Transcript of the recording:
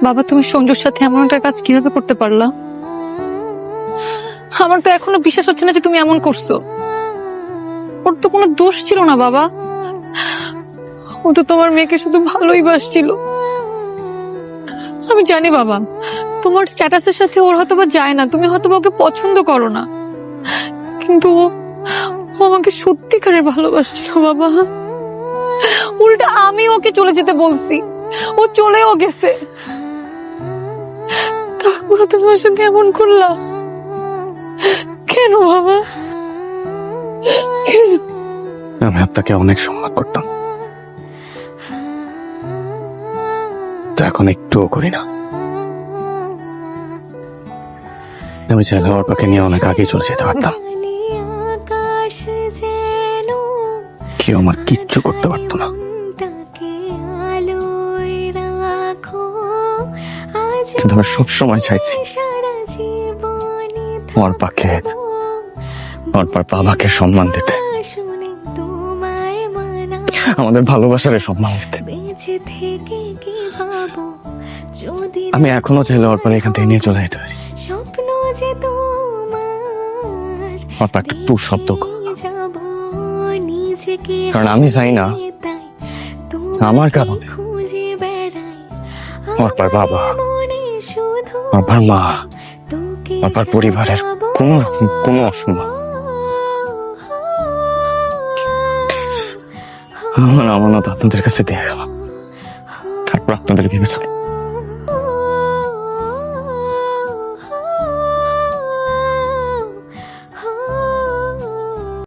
বাবা, তুমি সঞ্জুর সাথে এমন একটা কাজ কিভাবে করতে পারলা? আমার তো এখনো বিশ্বাস হচ্ছে না যে তুমি এমন করছো। ওর তো কোনো দোষ ছিল না বাবা। ও তো তোমার মেয়েকে শুধু ভালোই বাসছিল। আমি জানি বাবা, তোমার স্ট্যাটাসের সাথে ওর হয়তো বা যায় না, তুমি হয়তো ওকে পছন্দ করো না, কিন্তু ও আমাকে সত্যিকারের ভালোবাসছিল বাবা। উল্টা আমি ওকে চলে যেতে বলছি, ও চলেও গেছে। তারপরে তোমার সাথে এমন করলা কেন বাবা? আমি আপনাকে অনেক সম্মান করতাম, তো এখন একটুও করি না। আমি চাইলে অর্পাকে নিয়ে অনেক আগে চলে যেতে পারতাম, কেউ আমার কিচ্ছু করতে পারতো না। কিন্তু আমি সবসময় চাইছি অর্পাকে, অর্পার বাবাকে সম্মান দিতে, আমাদের ভালোবাসার সম্মান দিতে। আমি এখনো চাইলে অর্পার এখান থেকে নিয়ে চলে যেতে পারি। অর্পা একটা টু শব্দ, কারণ আমি চাই না আমার কারণে অর্পার বাবা, অর্পার মা, অর্পার পরিবারের কোনো অসম্মান। আমার আমানত আপনাদের কাছে দিয়ে গেলাম, তারপর আপনাদের ভেবে চলি।